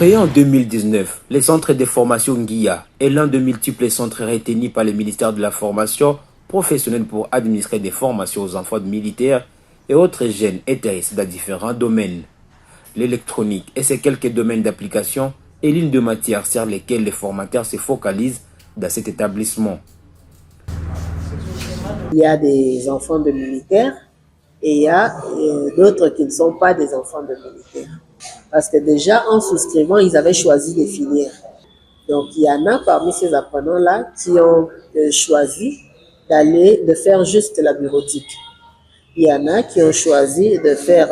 Créé en 2019, les centres de formation Nguia est l'un de multiples centres retenus par le ministère de la Formation professionnelle pour administrer des formations aux enfants de militaires et autres jeunes intéressés dans différents domaines. L'électronique et ses quelques domaines d'application est l'une des matières sur lesquelles les formateurs se focalisent dans cet établissement. Il y a des enfants de militaires et il y a d'autres qui ne sont pas des enfants de militaires. Parce que déjà, en souscrivant, ils avaient choisi des filières. Donc, il y en a parmi ces apprenants-là qui ont choisi de faire juste la bureautique. Il y en a qui ont choisi de faire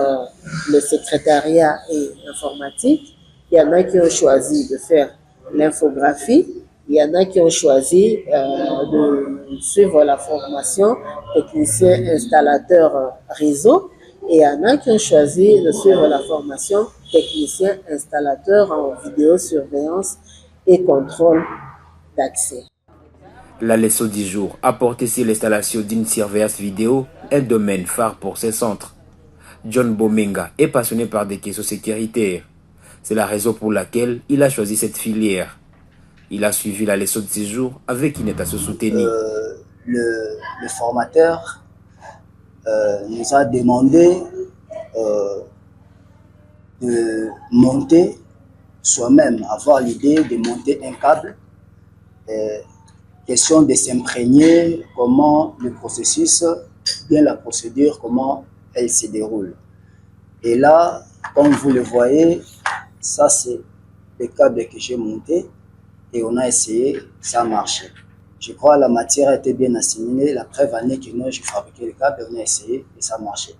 le secrétariat et l'informatique. Il y en a qui ont choisi de faire l'infographie. Il y en a qui ont choisi de suivre la formation technicien installateur réseau. Et il y en a qui ont choisi de suivre la formation technicien installateur en vidéosurveillance et contrôle d'accès. La leçon du jour a porté sur l'installation d'une surveillance vidéo, un domaine phare pour ces centres. John Bomenga est passionné par des questions sécuritaires. C'est la raison pour laquelle il a choisi cette filière. Il a suivi la leçon de ce jour avec une à se soutenir. Le formateur nous a demandé de monter soi-même, avoir l'idée de monter un câble. Question de s'imprégner comment le processus, bien la procédure, comment elle se déroule. Et là, comme vous le voyez, ça c'est le câble que j'ai monté et on a essayé, ça a marché. Je crois que la matière a été bien assimilée. La preuve en est que nous, j'ai fabriqué le câble, on a essayé et ça a marché.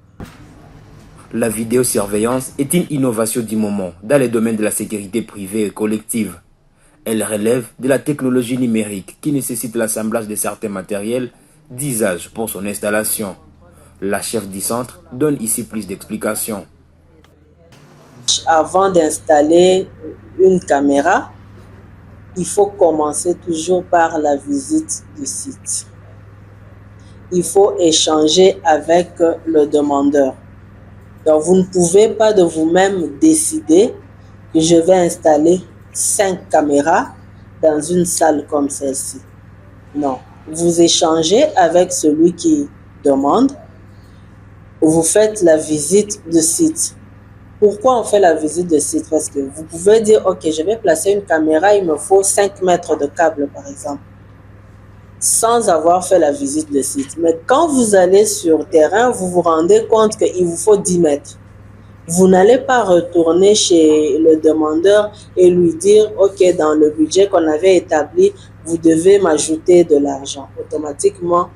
La vidéosurveillance est une innovation du moment dans les domaines de la sécurité privée et collective. Elle relève de la technologie numérique qui nécessite l'assemblage de certains matériels d'usage pour son installation. La chef du centre donne ici plus d'explications. Avant d'installer une caméra, il faut commencer toujours par la visite du site. Il faut échanger avec le demandeur. Donc vous ne pouvez pas de vous-même décider que je vais installer 5 caméras dans une salle comme celle-ci. Non, vous échangez avec celui qui demande, vous faites la visite de site. Pourquoi on fait la visite de site? Parce que vous pouvez dire, ok, je vais placer une caméra, il me faut 5 mètres de câble par exemple, sans avoir fait la visite de site. Mais quand vous allez sur terrain, vous vous rendez compte qu'il vous faut 10 mètres. Vous n'allez pas retourner chez le demandeur et lui dire, ok, dans le budget qu'on avait établi, vous devez m'ajouter de l'argent. Automatiquement,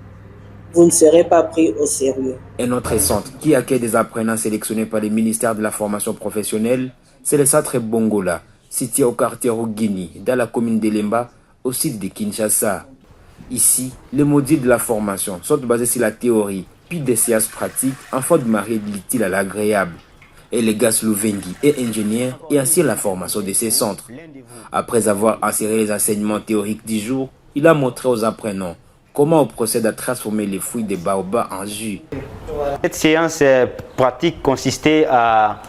vous ne serez pas pris au sérieux. Un autre centre qui accueille des apprenants sélectionnés par le ministère de la Formation professionnelle, c'est le centre Bongola, situé au quartier Rugini, dans la commune d'Elemba, au sud de Kinshasa. Ici, les modules de la formation sont basés sur la théorie, puis des séances pratiques afin de marier l'utile à l'agréable. Elegas Louvengi est ingénieur et assure la formation de ces centres. Après avoir inséré les enseignements théoriques du jour, il a montré aux apprenants comment on procède à transformer les fruits des baobabs en jus. Cette séance pratique consistait à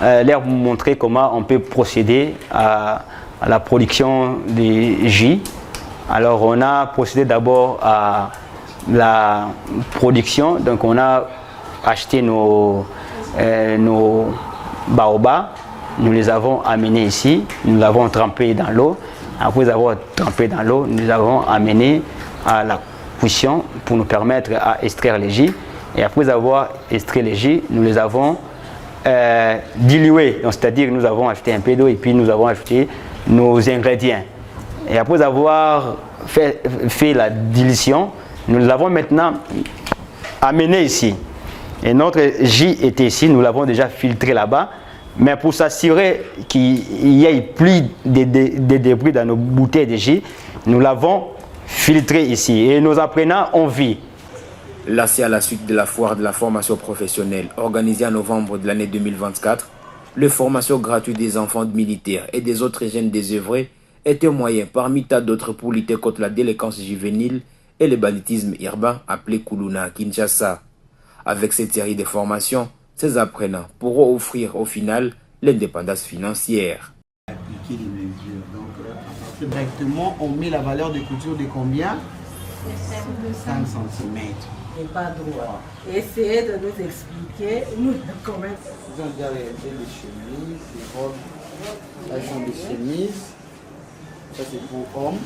leur montrer comment on peut procéder à la production des jus. Alors on a procédé d'abord à la production, donc on a acheté nos baobabs, nous les avons amenés ici, nous l'avons trempé dans l'eau. Après avoir trempé dans l'eau, nous avons amené à la cuisson pour nous permettre à extraire les jus. Et après avoir extrait les jus, nous les avons dilués. C'est-à-dire nous avons ajouté un peu d'eau et puis nous avons ajouté nos ingrédients. Et après avoir fait la dilution, nous l'avons maintenant amené ici. Et notre jus était ici, nous l'avons déjà filtré là-bas. Mais pour s'assurer qu'il n'y ait plus de débris dans nos bouteilles de jus, nous l'avons filtré ici. Et nos apprenants ont vu. Là, c'est à la suite de la foire de la formation professionnelle organisée en novembre de l'année 2024. La formation gratuite des enfants de militaires et des autres jeunes désœuvrés est un moyen parmi tant d'autres pour lutter contre la délinquance juvénile et le banditisme urbain appelé Kuluna à Kinshasa. Avec cette série de formations, ces apprenants pourront offrir au final l'indépendance financière. expliquer les mesures. Donc, à partir directement, on met la valeur de couture de combien? 5 cm. Et pas droit. Essayez de nous expliquer, nous, comment. Ils ont déjà réalisé les chemises, les robes. Elles sont des chemises. Ça, c'est pour hommes.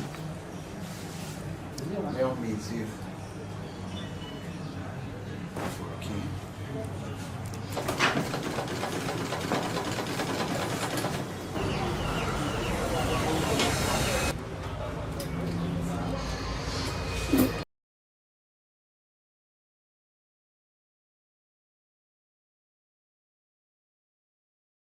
Leur mesure. Ok.